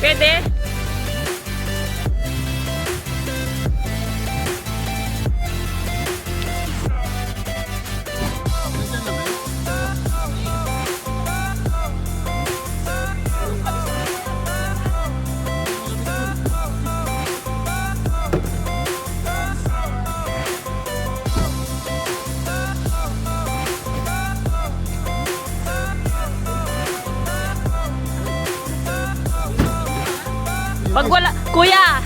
Pwede? Pag wala, kuya!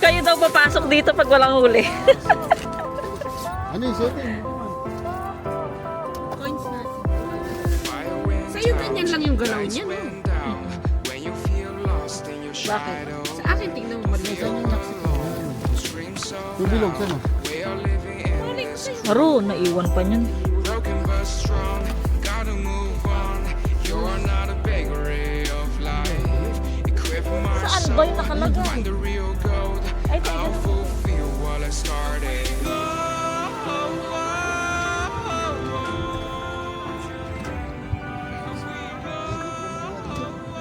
Kayo daw papasok dito pag walang huli. Ano yung setting? Coins natin. Sa'yo ganyan lang yung galaw niya, no? Bakit? Sa akin, tingnan mo mali. Tubilog, saan? Aro, naiwan pa niyan. Saan ba yung nakalagay? Ay,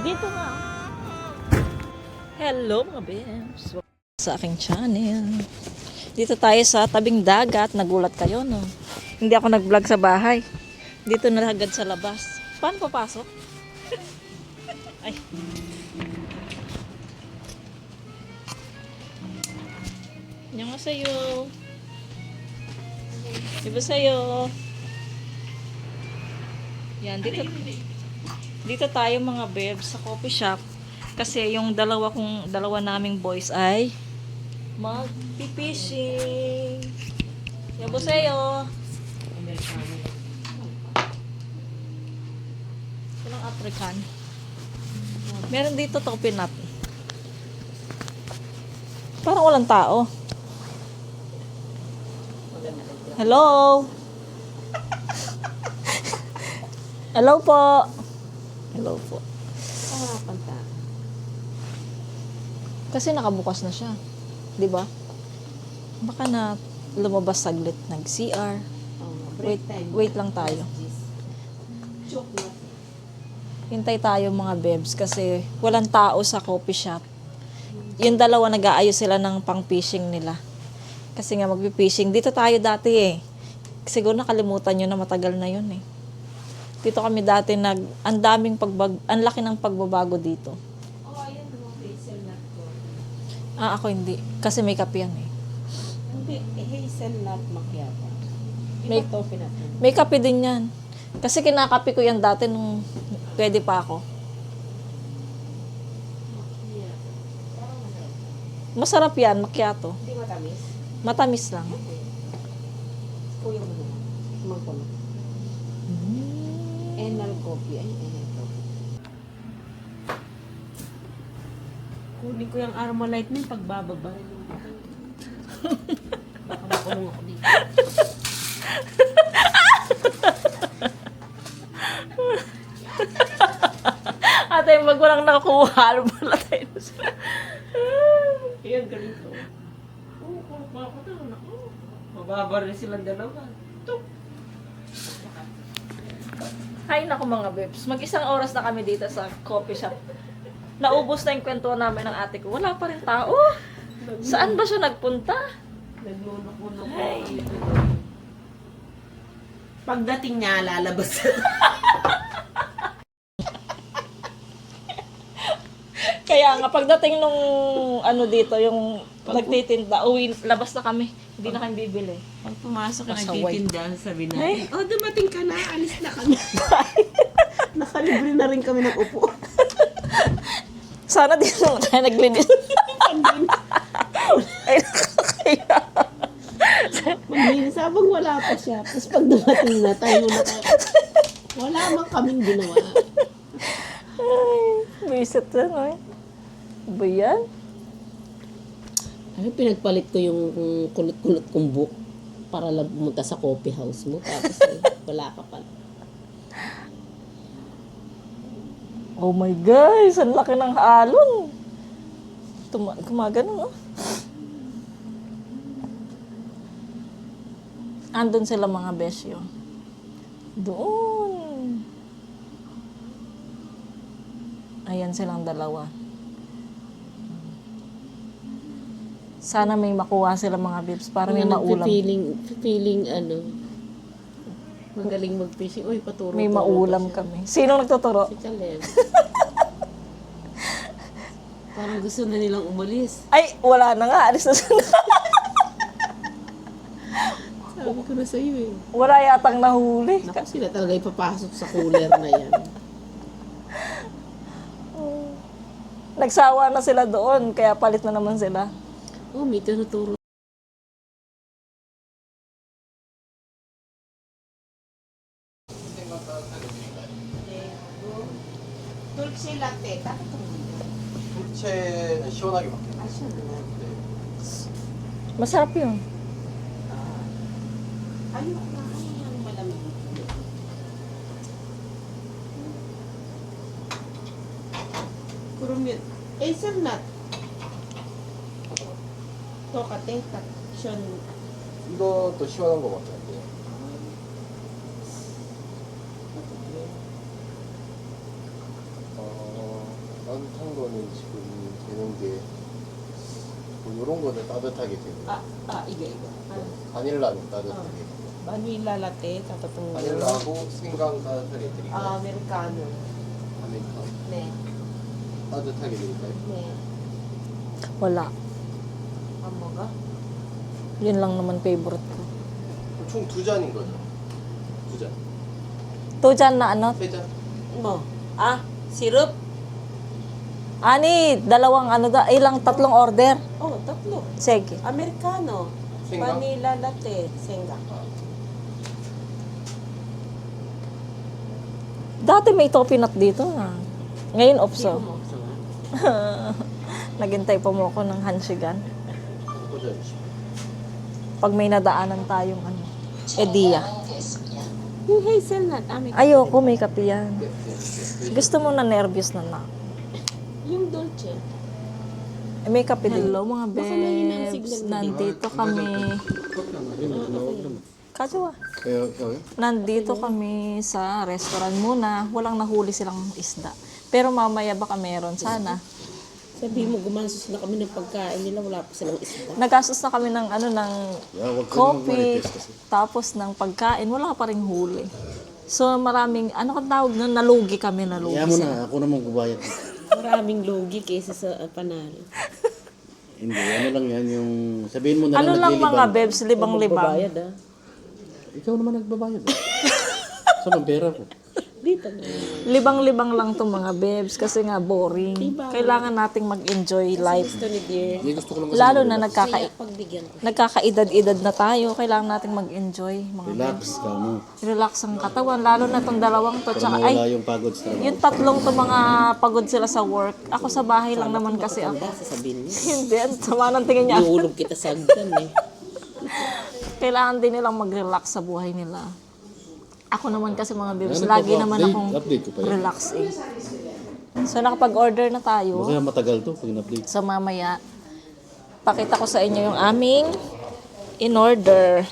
dito nga. Hello mga bems. Sa aking channel. Dito tayo sa tabing dagat. Nagulat kayo, no? Hindi ako nag-vlog sa bahay. Dito na agad sa labas. Paano papasok? Ay. Annyeonghaseyo. Diba sa'yo? Yan, dito tayo mga bebs sa coffee shop. Kasi yung dalawa naming boys ay mag-fishing. Diba sa'yo? Ito lang African. Meron dito coconut. Parang walang tao. Hello? Hello po. Hello po. Panta. Kasi nakabukas na siya. 'Di ba? Baka na lumabas saglit nag-CR. Wait, wait lang tayo. Chocolate. Hintay tayo mga bebs kasi walang tao sa coffee shop. Yung dalawa nag-aayos sila ng pang-fishing nila. Kasi nga magpi-fishing. Dito tayo dati eh. Siguro nakalimutan nyo na matagal na yun eh. Dito kami dati ang daming ang laki ng pagbabago dito. Oh, ayan mo, hazelnut ko. Ako hindi. Kasi may kape yan eh. Hindi, hazelnut macchiato. May- Iba toffee natin. May kape din yan. Kasi kinakape ko yan dati nung pwede pa ako. Masarap yan, macchiato. Hindi matamis. Matamis lang. Kuya mo naman. Magpano. Enal coffee. Ay, enal coffee. Kunin ko yung Armalite na yung pagbababa. Baka makulong ako dito. Ate, wag mo lang nakuha. Alam mo lang tayo. Ayan, ganito. Oo, pa ako na. Mababar rin silang dalawa. Tuk. Hay nako mga bebs. Mag-isang oras na kami dito sa coffee shop. Naubos na yung kwento namin ng ate ko. Wala pa rin tao. Saan ba siya nagpunta? Naglunok-unok ko. Pagdating niya, lalabas. Kaya nga, pagdating nung ano dito, yung nagtitinda, labas na kami. Hindi na kami bibili. Pag pumasok ka Pasaway. nagtitinda, sabi natin, oh, dumating ka na, alis na kami. Nakalibre na rin kami ng upo. Sana din naman tayo naglinis. Ay, nakakaya. Maglinis habang wala pa siya. Tapos pag dumating na, tayo na tayo. Wala mang kaming ginawa. Ay, visit na, no? Ba yan? Ano, pinagpalit ko yung kulot-kulot kong book para lang pumunta sa coffee house mo. Tapos wala ka pala. Oh my guys, ang laki ng alon. Gumagano, no? Andun sila mga besyo. Doon. Ayan silang dalawa. Sana may makuha sila mga bibs para may maulam. Feeling ano, magaling mag-fishing. Uy, paturo. May maulam kami. Sino nagtuturo? Si Chalen. Parang gusto na nilang umalis. Ay, wala na nga. Alis na sila. Sabi ko na sa'yo eh. Wala yatang nahuli. Naku, sila talaga ipapasok sa cooler na yan. Nagsawa na sila doon, kaya palit na naman sila. Oh, may tinuturo. Dulce latte. Bakit ito? 부채는 시원하게 먹게. Ah, siya na. Masarap yun. Ayun na. Ayun, malamig. Kurumit. Hazelnut. Tokate. Takshon. 이것도 시원한 거 같아요. 따뜻한 거는 지금 되는 게 뭐 이런 거는 따뜻하게 되고 이게. 바닐라는 따뜻하게 Vanilla latte. Tatatong. 바닐라하고 생강 따뜻하게 드릴까요? Americano. 아메리카노 네. 따뜻하게 드릴까요? 네. Wala. Ang mga? Yun lang naman favorite ko. 총 2잔인 거죠? 2잔 2 na ano? 3잔? Mo. Syrup? Dalawang ilang tatlong order. Oh, tatlo. Sige. Americano. 생강? Vanilla latte. Senga. Dati may topi nut dito ah. Ngayon, opso. Pumaksa nga. Naghintay pa mo ako ng Hanshigan. Ako dyan. Pag may nadaanan tayong Edia. Yung hazelnut, may Ayoko, may kape yan. Gusto mo na nervous na. yung dolce. Eh, may kape din. Hello mga Baka mahina ang bebs. signal mo, Nandito kami. Kadyo Kaya, kaya? Nandito kami sa restaurant muna. Walang nahuli silang isda. Pero mamaya baka meron sana. Sabi mo, gumasos na kami ng pagkain nila, wala pa silang isda. Nagastos na kami ng ng Yeah, wag ka coffee, mag-manifest kasi. tapos ng pagkain, wala pa ring huli. So maraming, ano ka tawag nun, nalugi kami, nalugi. Kaya mo na, ako na magbabayad. Maraming logi kaysa sa panalo. Hindi, ano lang yan, yung sabihin mo na Ano lang naglilibang. mga bebs, libang-libang. Magbabayad ah. Ikaw naman nagbabayad. Saan ang pera ko? Dito na. Libang-libang lang to mga bebs kasi nga boring. Kailangan nating mag-enjoy life. Gusto ni dear. Hindi, gusto ko lang kasi Lalo na Kaya pagbigyan ko. nagkakaedad-edad na tayo, kailangan nating mag-enjoy mga relax ka, no? relax ang katawan. Lalo na tong dalawang to. Para Tsaka, mawala ay, yung pagod sa trabaho. yung tatlong to mga pagod sila sa work. Ako sa bahay lang naman kasi ako. Tanda, sasabihin niya. Hindi, ang sama ng tingin niya. Iulog kita sa agdan eh. Kailangan din nilang mag-relax sa buhay nila. Ako naman kasi mga bebs, Ano, lagi update- naman akong update ko pa yan. relax eh. So nakapag-order na tayo. Baka matagal to pag in-update. So mamaya, pakita ko sa inyo yung aming in-order.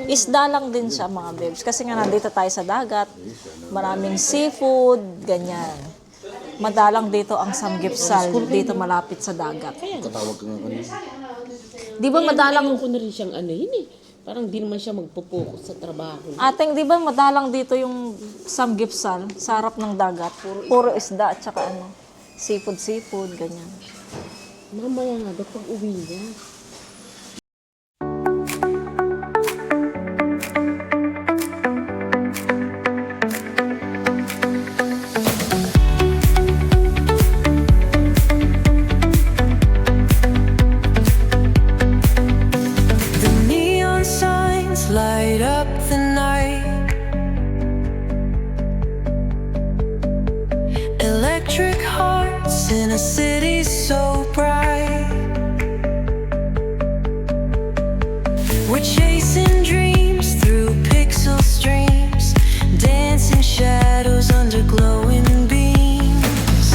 Isda lang din siya mga bebs. Kasi nga nandito tayo sa dagat. Maraming seafood, ganyan. Madalang dito ang samgipsal dito malapit sa dagat. Katawag ka nga kanina. Di ba madalang, Ayaw ko na rin siyang ano yun eh. Parang di naman siya magpo-focus sa trabaho. ating di ba madalang dito yung samgipsal sa harap ng dagat. Puro isda at saka seafood, ganyan. Mamaya nga daw pag uwi niya. The neon signs light up the night. Electric hearts in a city so bright. We're chasing dreams through pixel streams, dancing shadows under glowing beams.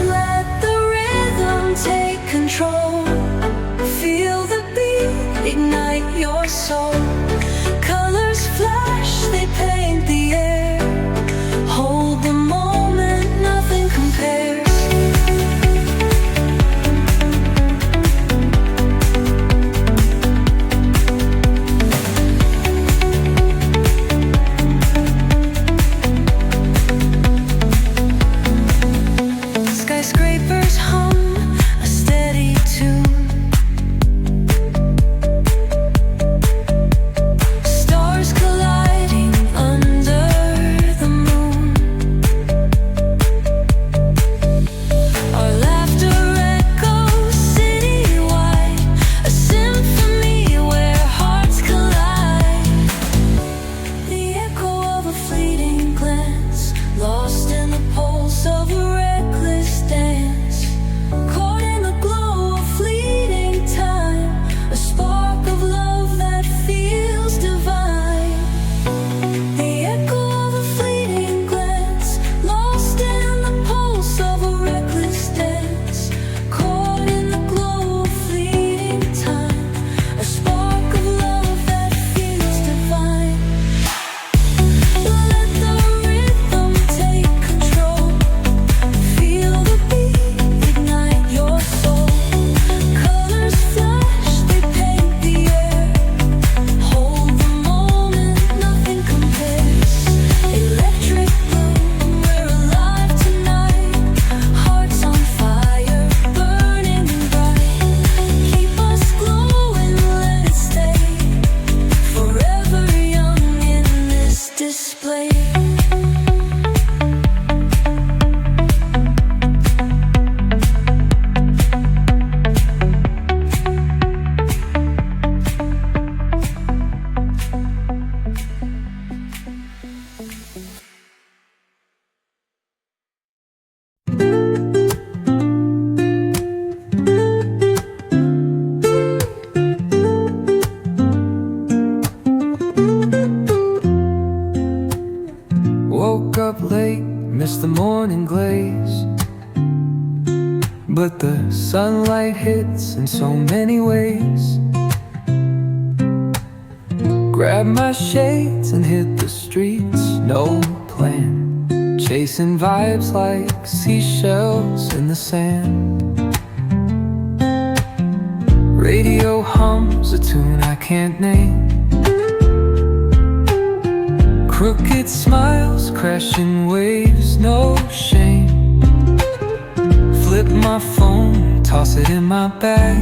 Let the rhythm take control. Feel the beat, ignite your soul. Colors flash, they paint the air. Hold the moment, nothing compares. late, miss the morning glaze. But the sunlight hits in so many ways. Grab my shades and hit the streets, no plan. Chasing vibes like seashells in the sand. Radio hums a tune I can't name. Crooked smiles, crashing waves, no shame. Flip my phone, toss it in my bag.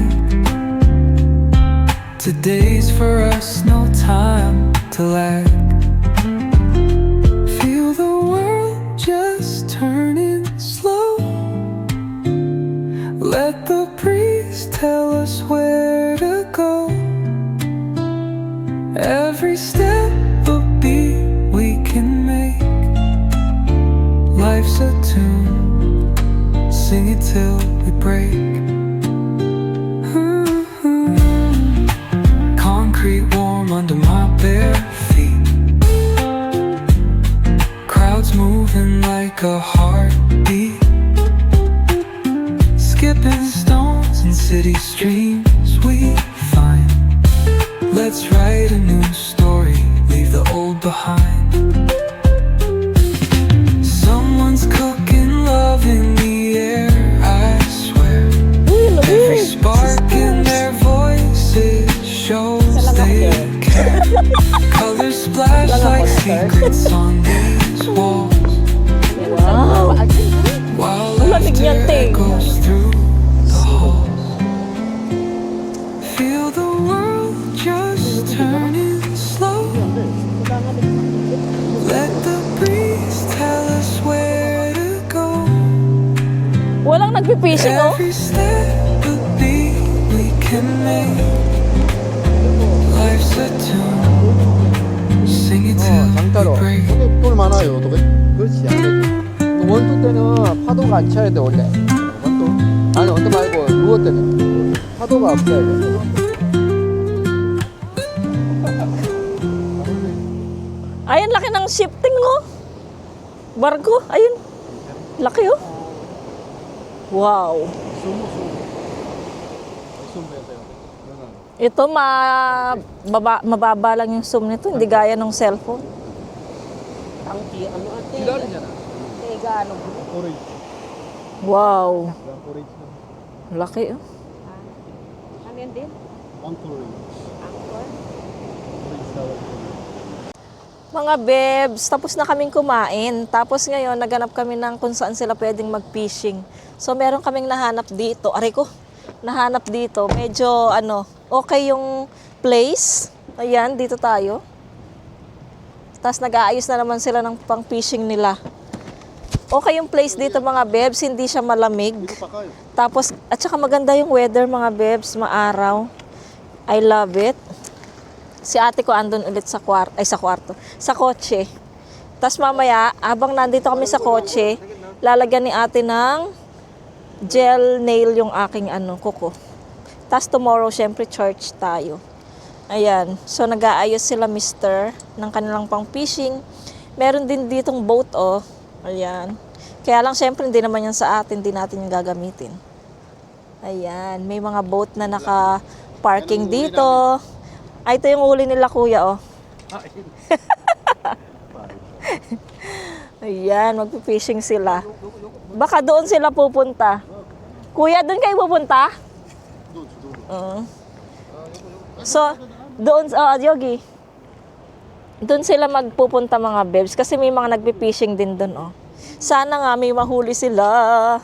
Today's for us, no time to lag. Feel the world just turning slow. Let the breeze tell us where to go. Every step a beat we can make. Life's a tune, sing it till we break. Concrete warm under my bare feet. Crowds moving like a heartbeat. Skipping stones in city streams we find. Let's write a new story, leave the old behind. Someone's cooking love in the air, I swear. Every spark in their voices shows they care. Colors splash like secrets on these walls. Wow! While Lamig niyan, laughter Ting. echoes through the halls. Feel the world just turning slow. Let the breeze tell us where to go. Walang nagpipishing, oh. Every step a beat we can make. Life's a tune, sing it till 장타로. we break. 근데 돌 많아요, 어떻게? 그렇지, 안 되지. 원투 때는 파도가 안 쳐야 돼, 원래. 원투. 아니, 원투 말고, 루어 때는. 파도가 없어야 돼. Ayun, laki ng shifting, oh. Barko, ayun. Laki, oh. Wow. Ito, mababa lang yung zoom nito. Hindi gaya ng cellphone. Tangki, ano ate? 기다리잖아. Tega, ano? 오렌지. Wow. 오렌지. Laki, oh. Ano yan din? 왕토렌지. Angkor? 오렌지 나와. Mga bebs, tapos na kaming kumain. Tapos ngayon, naganap kami ng kung saan sila pwedeng mag-fishing. So, meron kaming nahanap dito. Aray ko, nahanap dito. Medyo, okay yung place. Ayan, dito tayo. Tapos nag-aayos na naman sila ng pang-fishing nila. Okay yung place dito, mga bebs. Hindi siya malamig. Tapos, at saka maganda yung weather, mga bebs. Maaraw. I love it. Si ate ko andun ulit sa sa kotse. Tapos mamaya, habang nandito kami sa kotse, lalagyan ni ate ng gel nail yung aking kuko. Tapos tomorrow, syempre, church tayo. Ayan. So, nag-aayos sila, mister, ng kanilang pang-fishing. Meron din ditong boat, oh. Ayan. Kaya lang, syempre, hindi naman yan sa atin. Hindi natin yung gagamitin. Ayan. May mga boat na naka-parking dito. Ay, ito yung huli nila, kuya, oh. Ayan, magpipishing sila. Baka doon sila pupunta. Kuya, doon kayo pupunta? So, doon, Yogi. Doon sila magpupunta, mga bebs. Kasi may mga nagpipishing din doon, oh. Sana nga may mahuli sila.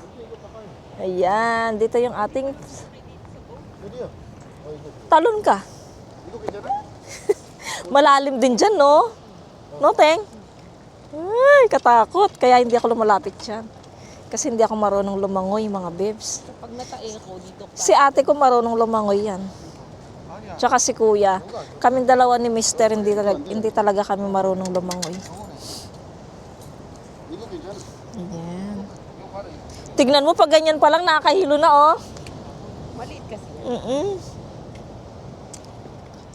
Ayan, dito yung ating... Talon ka. Malalim din dyan, no? No, Teng? Ay, katakot. Kaya hindi ako lumalapit dyan. Kasi hindi ako marunong lumangoy, mga bebs. Pag natae ko dito. Si ate ko marunong lumangoy yan. Tsaka si kuya. Kaming dalawa ni mister, hindi talaga kami marunong lumangoy. Ayan. Tignan mo, pag ganyan pa lang, nakahilo na, oh. Maliit kasi.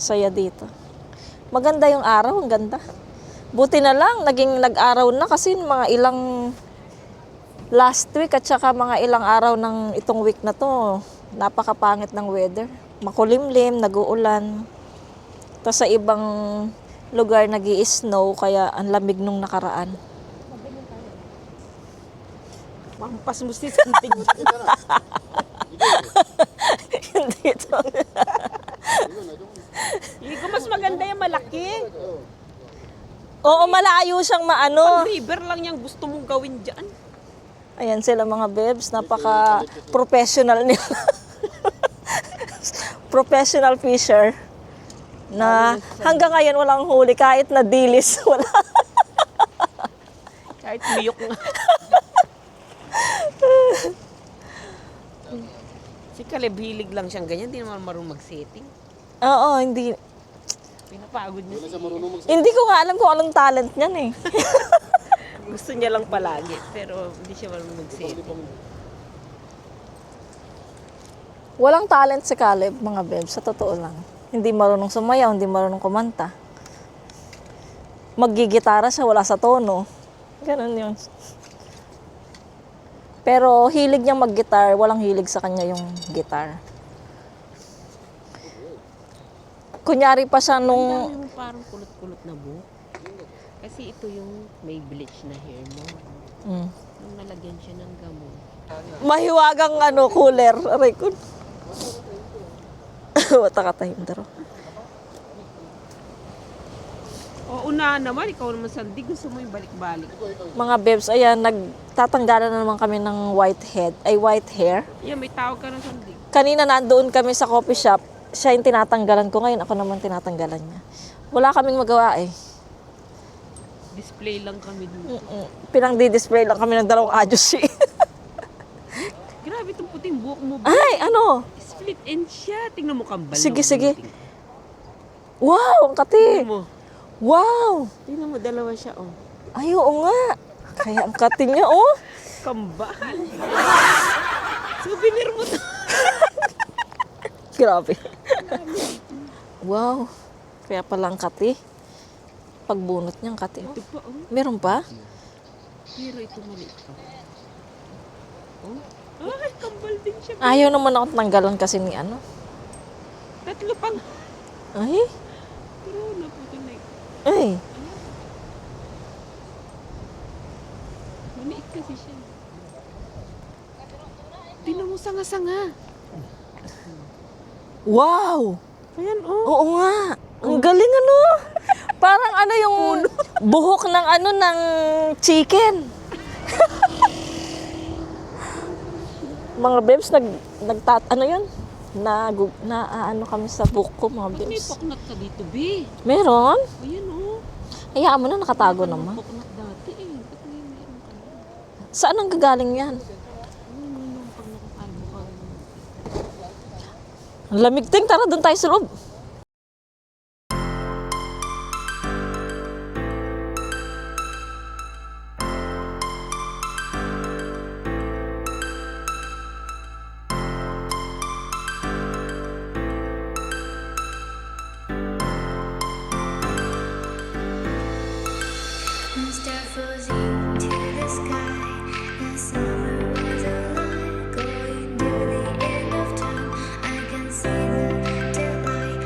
Saya dito. Maganda yung araw, ang ganda. Buti na lang, naging nag-araw na kasi mga ilang last week at saka mga ilang araw ng itong week na to, napakapangit ng weather. Makulimlim, nag-uulan. Tapos sa ibang lugar nag-i-snow, kaya ang lamig nung nakaraan. Mampas mo si Sandig. Hindi ito. Hindi ko mas maganda yung malaki. Oo, malayo siyang maano. River lang yung gusto mong gawin dyan. Ayan sila mga bebs, napaka-professional nila. Professional fisher. Na hanggang ngayon walang huli, kahit na dilis, wala. Kahit liyok nga. Si Caleb, hilig lang siyang ganyan. Hindi naman marunong mag-setting. Oo, hindi. Pinapagod niya. Hindi ko nga alam kung anong talent niyan eh. Gusto niya lang palagi. Pero hindi siya marunong mag-setting. Walang talent si Caleb, mga bebs, sa totoo lang. Hindi marunong sumayaw, hindi marunong kumanta. Maggigitara siya, wala sa tono. Ganun yun. Pero hilig niyang mag-gitar, walang hilig sa kanya yung gitar. Kunyari pa siya nung... Yung parang kulot-kulot na buhok. Kasi ito yung may bleach na hair mo. Nung nalagyan siya ng gamot. Mahiwagang cooler. Aray ko. Wata ka tahim daro. O una naman, ikaw naman Sandig. Gusto mo yung balik-balik. Mga bebs, ayan, nagtatanggalan na naman kami ng white hair. Yeah, may tawag ka ng Sandig. Kanina nandoon kami sa coffee shop. Siya yung tinatanggalan ko, ngayon ako naman tinatanggalan niya. Wala kaming magawa eh. Display lang kami dito. Pinang-di-display lang kami ng dalawang adyos eh. Grabe itong puting buhok mo. Ay, ano? Split end siya. Tingnan mo kambal. Sige, sige. Wow, ang kati. Tingnan mo. Wow. Tingnan mo, dalawa siya, oh. Ay, oo nga. Kaya ang kati niya, oh. Kambal. Souvenir mo to. Grabe. Wow. Kaya pala ang kati. Pagbunot niya ang kati. Ito pa, oh. Meron pa? Pero ito maliit pa. Oh. Ay, kambal din siya. Ayaw naman ako tanggalan kasi ni ano. Tatlo pang. Ay. Pero naputol na. Ay. Maliit kasi siya. Tingnan mo sanga-sanga. Wow. Ayan, oh. Oo nga. Ang galing ano. Parang ano yung buhok ng ng chicken. Mga bebs, ano yun? Ano kami sa buko, mga Ba't may bebs. poknat ka dito, B? Meron? Ayan, oh. Hayaan mo na, nakatago Wala ka naman. ng poknat dati, eh. Ba't may meron ka na? Saan ang gagaling yan? Ano yung pag nakakalbo ka? Ang lamig ting, tara doon tayo sa loob. Start floating to the sky. The summer was alive, going to the end of time. I can see the daylight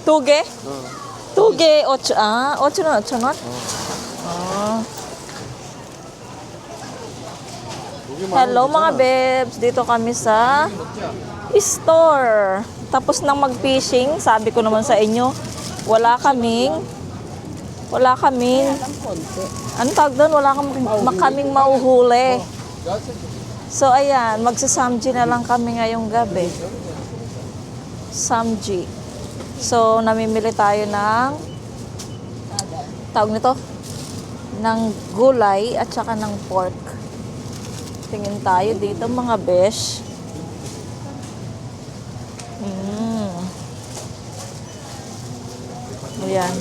두 개? 어. 두 개, 8, 8천 원, 8천 원? Hello mga bebs, dito kami sa store. Tapos nang mag-fishing, sabi ko naman sa inyo, wala kaming, ano tawag doon? Wala kaming mauhuli. So ayan, magsasamji na lang kami ngayong gabi. Samji. So namimili tayo ng, tawag nito, ng gulay at saka ng pork. Tingin tayo dito mga besh. Ayan.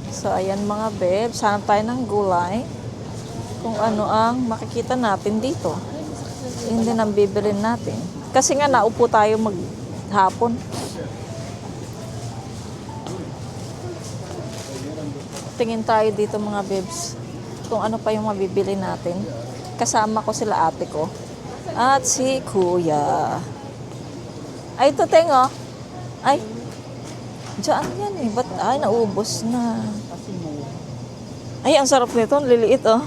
So, ayan mga bebs. Hanap tayo ng gulay. Kung ano ang makikita natin dito. Yun din ang bibilin natin. Kasi nga naupo tayo maghapon. Tingin tayo dito mga bebs. Kung ano pa yung mabibili natin. Kasama ko sila ate ko. At si kuya. Ay, ito, Tengo. Ay, diyan yan eh. Ba't, ay, naubos na. Ay, ang sarap nito. Ang liliit, oh.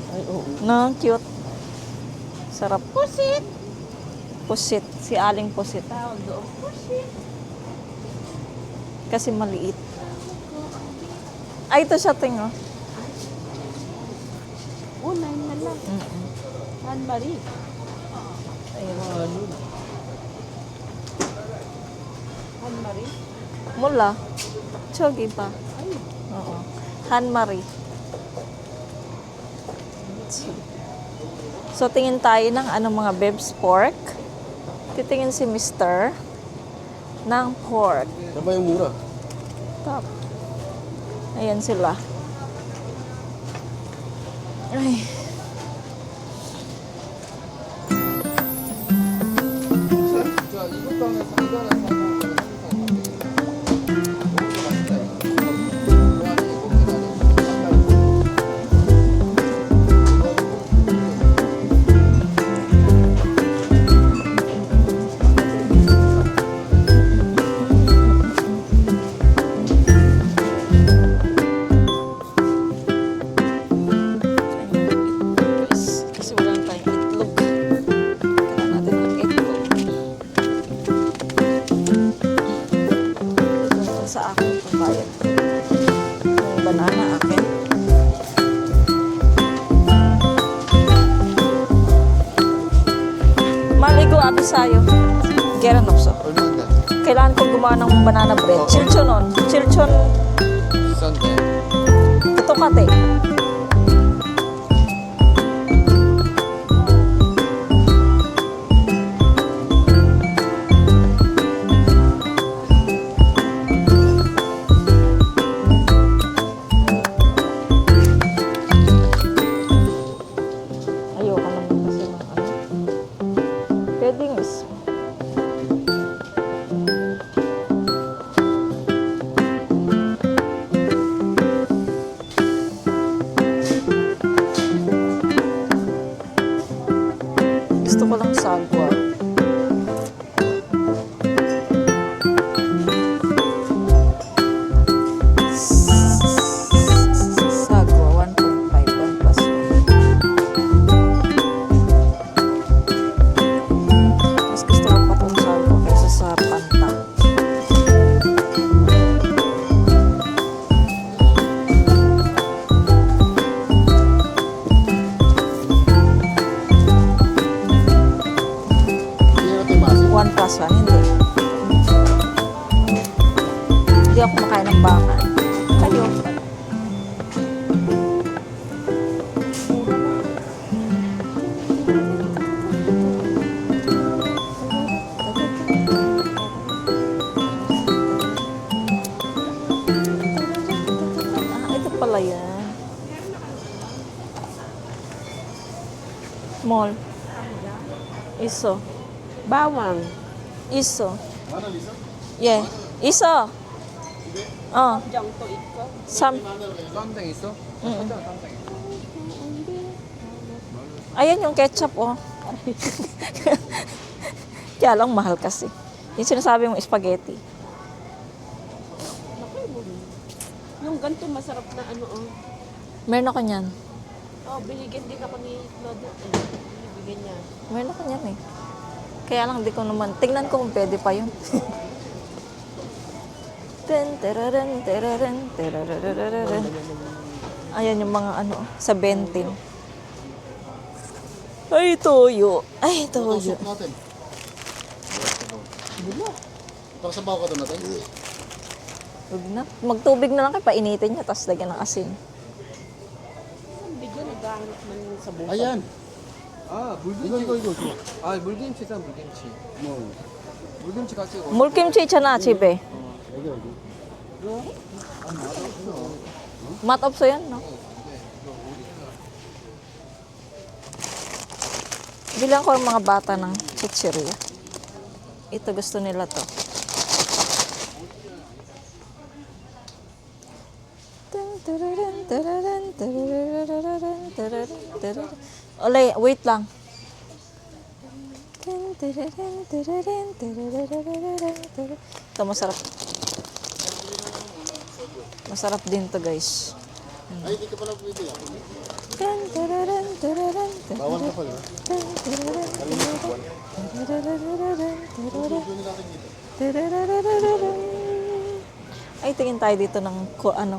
Ay, oo. No, cute. Sarap. Pusit. Pusit. Si Aling Pusit. Tawag doon. Pusit. Kasi maliit. Ay, ito siya, Tengo. Oh, 9 na lang. Anne-Marie. Ayun. Anne-Marie. Mula. Chogi pa. Oo. Han-Marie. So, tingin tayo ng mga bebs pork. Titingin si Mr. ng pork. Ano ba yung mura? Top. Ayan sila. Ay. Kasi wala tayong itlog. Kailangan natin ng itlog. Ito sa akin pambayad. Yung banana akin. Maligo ate sa'yo. Geran 없어. 얼마인데? Kailangan kong gumawa ng banana bread. Chilchonon. Chilchon. 비싼데. Ito kate. Ayoko naman kasi ng ano. Pwedeng is. Gusto ko lang sagwa. Sagwa, 1.5, 1 plus 1. Mas gusto ko pa itong sagwa kaysa sa panta. Hindi natin masin. 1 plus 1, hindi. Hindi ako kumakain ng baka. Kayo. Ito pala yan. Small. Iso. Bawang. Iso. Yeah. Iso. Oh. Sam. 쌈장 있어? Ayan yung ketchup, oh. Kaya lang mahal kasi. Yung sinasabi mong spaghetti. Yung ganito masarap na ano, oh. Meron ako niyan. Oh, binigyan din ako ni Claudette. Binigyan niya. Meron ako niyan eh. Kaya lang di ko naman. Tingnan ko kung pwede pa yun. Ten, tereren, tereren, terererereren. Ayan yung mga ano, sa Bentin. Ay, toyo. Ay, toyo. Soup natin. Para sa bawang ka natin. Huwag na. Magtubig na lang kayo, painitin niya, tapos lagyan ng asin. Ang bigyan naghahanap man sa buhay. Ayan. 아, 물김치. 이거 좋아. 아, 물김치 산 물김치. 뭐. 물김치 같이 물김치 있잖아, 집에. 여기 여기. 맛없어 yan, no? Bilang ko ang mga bata ng chichirya. Ito, gusto nila to. Olay, wait lang. Ito, masarap. Masarap din to, guys. Ay, di ka pala pwede. Bawal ka pala. Ay, tingin tayo dito ng ano,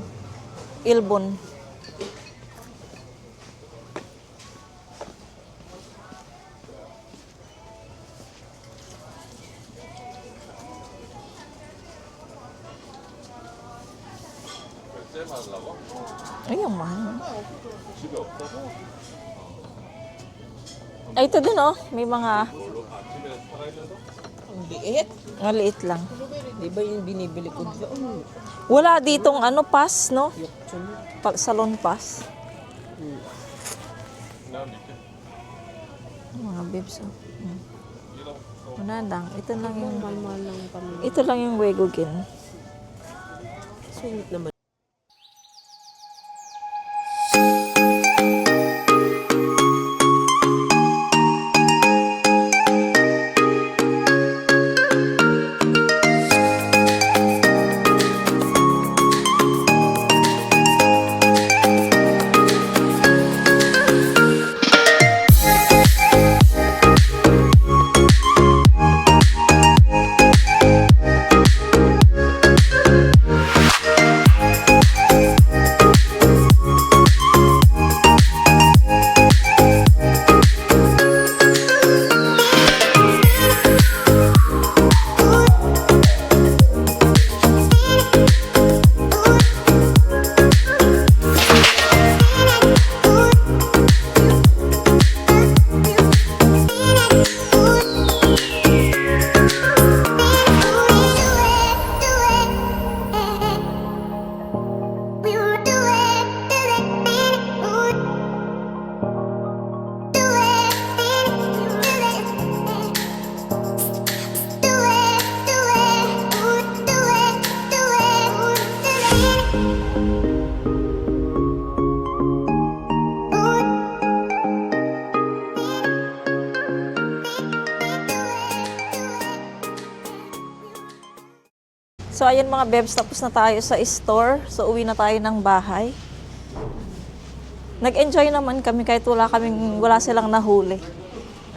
Ilbon. Ay, ang mahal. Ay, ito din oh. May mga Ang liit. maliit lang. Di ba yung binibili ko doon? Wala ditong ano, pass, no? Salon pass. Mga bibs, oh. Wala lang. Ito lang yung, Mahal-mahal lang kami. ito lang yung Wegugin. Sungit naman. So, ayan mga bebs, tapos na tayo sa store. So, uwi na tayo ng bahay. Nag-enjoy naman kami kahit wala silang nahuli.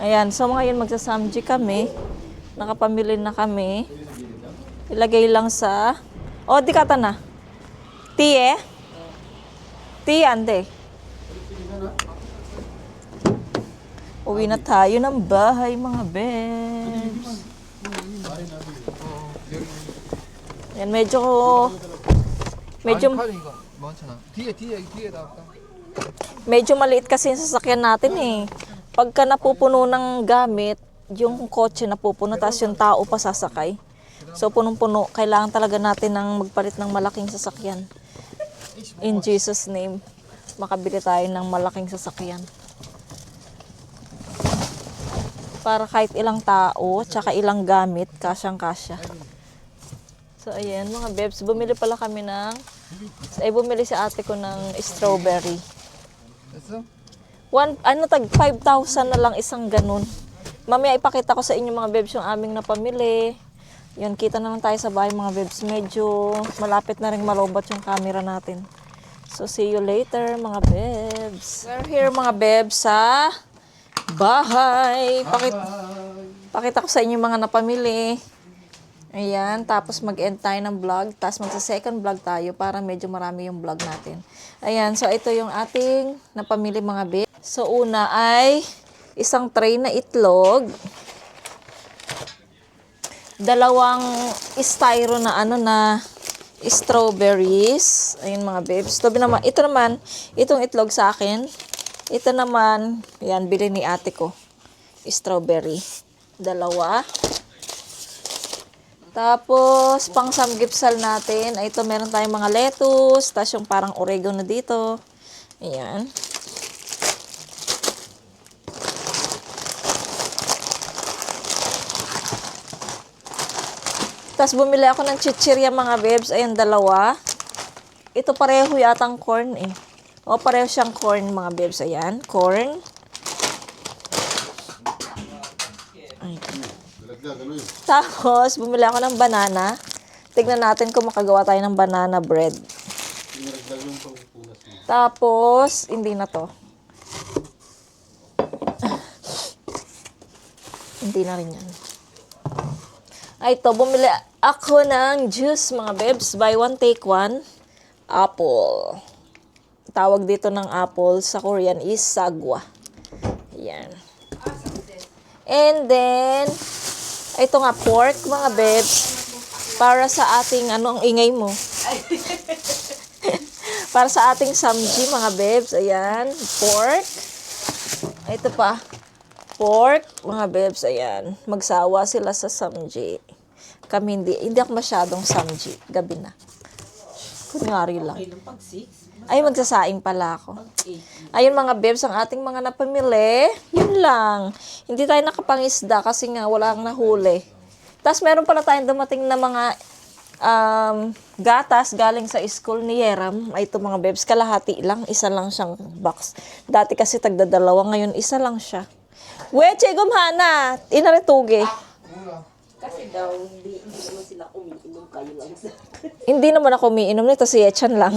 Ayan, so ngayon magsasamji kami. Nakapamili na kami. Ilagay lang sa... Oh, di kata na. Tiye? Tiye, ande. Uwi na tayo ng bahay, mga bebs. Yan, medyo 카드 이거 많잖아. 뒤에 나왔다. medyo maliit kasi yung sasakyan natin eh. Pagka napupuno ng gamit, yung kotse napupuno, tapos yung tao pa sasakay. So, punong-puno. Kailangan talaga natin ng magpalit ng malaking sasakyan. In Jesus' name, makabili tayo ng malaking sasakyan. Para kahit ilang tao, tsaka ilang gamit, kasyang-kasya. So, ayan, mga bebs, bumili pala kami bumili si ate ko ng strawberry. 됐어? Tag 5,000 na lang isang ganun. Mamaya ipakita ko sa inyo mga bebs yung aming napamili. Yan, kita na lang tayo sa bahay mga bebs. Medyo malapit na rin malobot yung camera natin. So, see you later mga bebs. We're here mga bebs sa bahay. Pakita ko sa inyo yung mga napamili. Ayan, tapos mag-end tayo ng vlog. Tapos magsa-second vlog tayo para medyo marami yung vlog natin. Ayan, so ito yung ating napamili mga bebs. So, una ay isang tray na itlog. Dalawang styro na strawberries. Ayun mga babes. Ito naman, itong itlog sa akin. Ito naman, yan, bili ni ate ko. Strawberry. Dalawa. Tapos, pang samgipsal natin, ito meron tayong mga lettuce, tapos yung parang oregano dito. Ayan. Tapos bumili ako ng chichirya mga bebs. Ayan, dalawa. Ito pareho yatang corn eh. O, pareho siyang corn mga bebs. Ayan, corn. Ay. Tapos, bumili ako ng banana. Tignan natin kung makagawa tayo ng banana bread. Tapos, hindi na to. Hindi na rin yan. Ay, ito, bumili ako ng juice, mga bebs. Buy one, take one. Apple. Tawag dito ng apple sa Korean is sagwa. Ayan. And then, ito nga, pork, mga bebs. Para sa ating, ang ingay mo? Para sa ating samji, mga bebs. Ayan, pork. Ito pa. Pork, mga bebs, ayan. Magsawa sila sa samji. Kami hindi ako masyadong samji. Gabi na. Kunyari lang. Ay, magsasaing pala ako. Ayun mga bebs, ang ating mga napamili. Yun lang. Hindi tayo nakapangisda kasi nga walang nahuli. Tapos meron pala tayong dumating na mga gatas galing sa school ni Yeram. Ay, ito mga bebs, kalahati lang. Isa lang siyang box. Dati kasi tagdadalawa, ngayon isa lang siya. Weche, gumhana. Inarituge. Kasi daw, hindi naman sila umiinom, kayo lang sa... Hindi naman ako umiinom nito, si Echan lang.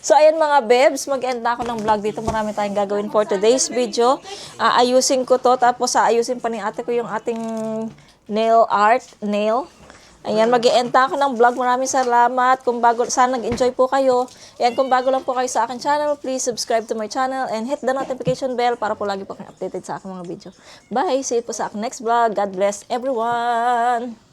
So, ayan mga bebs, mag-end na ako ng vlog dito. Marami tayong gagawin for today's video. Ayusin ko to, tapos ayusin pa ni ate ko yung ating nail. Ayan, mag-e-end na ako ng vlog. Maraming salamat. Sana nag-enjoy po kayo. Ayan, kung bago lang po kayo sa akin channel, please subscribe to my channel and hit the notification bell para po lagi po kayo updated sa aking mga video. Bye! See you po sa aking next vlog. God bless everyone!